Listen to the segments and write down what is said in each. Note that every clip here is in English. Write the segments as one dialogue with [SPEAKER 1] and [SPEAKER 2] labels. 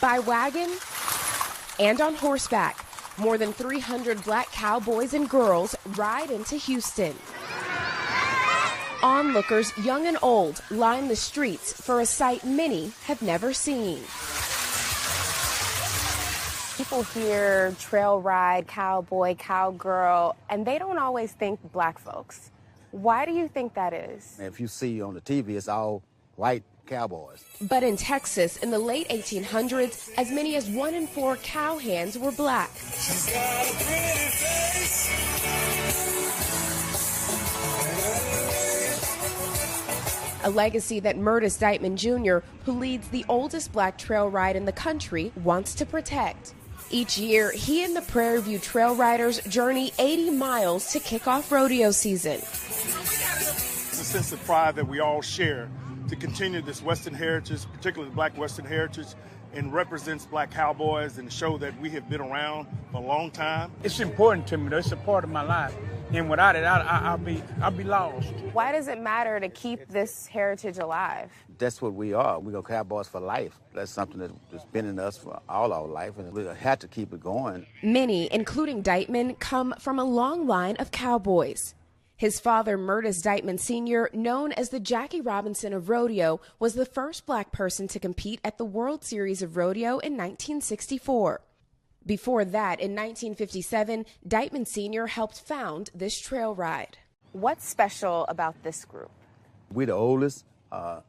[SPEAKER 1] By wagon and on horseback, more than 300 black cowboys and girls ride into Houston. Onlookers, young and old, line the streets for a sight many have never seen. People hear trail ride, cowboy, cowgirl, and they don't always think black folks. Why do you think that is?
[SPEAKER 2] If you see on the TV, it's all white cowboys.
[SPEAKER 1] But in Texas, in the late 1800s, as many as 1 in 4 cowhands were black. She's got a pretty face. A legacy that Murtis Diteman Jr., who leads the oldest black trail ride in the country, wants to protect. Each year, he and the Prairie View Trail Riders journey 80 miles to kick off rodeo season.
[SPEAKER 3] It's a sense of pride that we all share to continue this Western heritage, particularly black Western heritage, and represents black cowboys and show that we have been around for a long time.
[SPEAKER 4] It's important to me, though. It's a part of my life. And without it, I'll be lost.
[SPEAKER 1] Why does it matter to keep this heritage alive?
[SPEAKER 2] That's what we are. We go cowboys for life. That's something that's been in us for all our life, and we had to keep it going.
[SPEAKER 1] Many, including Diteman, come from a long line of cowboys. His father, Murtis Diteman Sr., known as the Jackie Robinson of rodeo, was the first black person to compete at the World Series of Rodeo in 1964. Before that, in 1957, Diteman Sr. helped found this trail ride. What's special about this group?
[SPEAKER 2] We're the oldest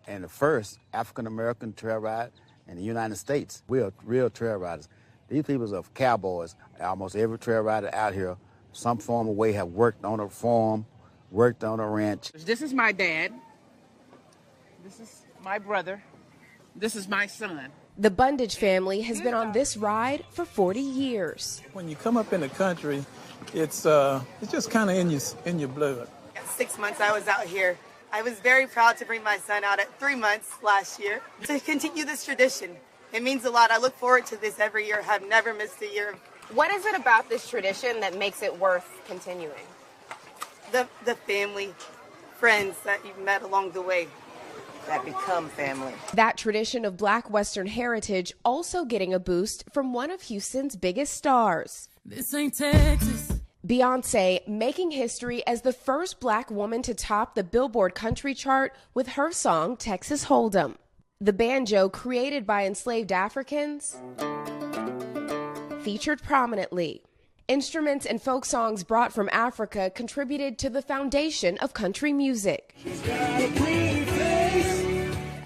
[SPEAKER 2] and the first African-American trail ride in the United States. We're real trail riders. These people are cowboys. Almost every trail rider out here, some form of way, have worked on a farm, worked on a ranch.
[SPEAKER 5] This is my dad. This is my brother. This is my son.
[SPEAKER 1] The Bundage family has been on this ride for 40 years.
[SPEAKER 4] When you come up in the country, it's just kind of in your blood.
[SPEAKER 6] At 6 months I was out here. I was very proud to bring my son out at 3 months last year to continue this tradition. It means a lot. I look forward to this every year. I've never missed a year.
[SPEAKER 1] What is it about this tradition that makes it worth continuing?
[SPEAKER 6] The family, friends that you've met along the way.
[SPEAKER 5] That become family.
[SPEAKER 1] That tradition of black Western heritage also getting a boost from one of Houston's biggest stars.
[SPEAKER 7] This ain't Texas.
[SPEAKER 1] Beyonce making history as the first black woman to top the Billboard country chart with her song Texas Hold'em. The banjo, created by enslaved Africans, featured prominently. Instruments and folk songs brought from Africa contributed to the foundation of country music.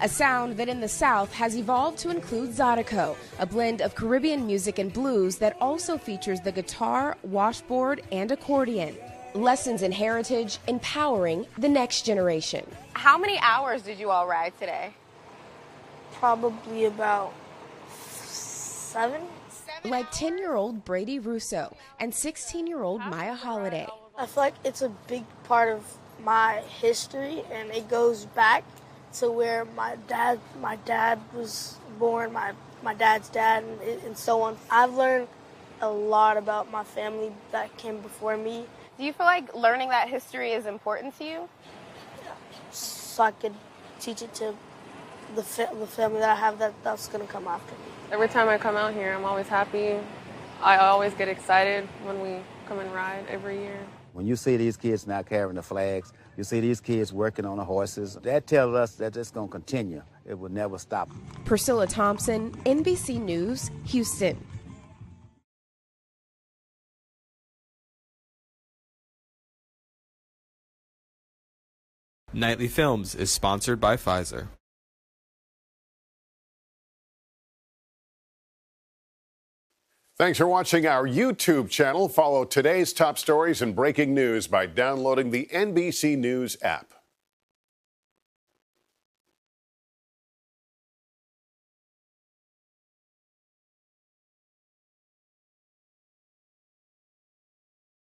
[SPEAKER 1] A sound that in the South has evolved to include Zydeco, a blend of Caribbean music and blues that also features the guitar, washboard, and accordion. Lessons in heritage, empowering the next generation. How many hours did you all ride today?
[SPEAKER 8] Probably about 7.
[SPEAKER 1] Like 10-year-old Brady Russo and 16-year-old Maya Holiday.
[SPEAKER 8] I feel like it's a big part of my history, and it goes back to where my dad was born, my dad's dad, and so on. I've learned a lot about my family that came before me.
[SPEAKER 1] Do you feel like learning that history is important to you?
[SPEAKER 8] So I could teach it to the family that I have that's going to come after me.
[SPEAKER 9] Every time I come out here, I'm always happy. I always get excited when we come and ride every year.
[SPEAKER 2] When you see these kids now carrying the flags, you see these kids working on the horses, that tells us that it's going to continue. It will never stop.
[SPEAKER 1] Priscilla Thompson, NBC News, Houston.
[SPEAKER 10] Nightly Films is sponsored by Pfizer.
[SPEAKER 11] Thanks for watching our YouTube channel. Follow today's top stories and breaking news by downloading the NBC News app.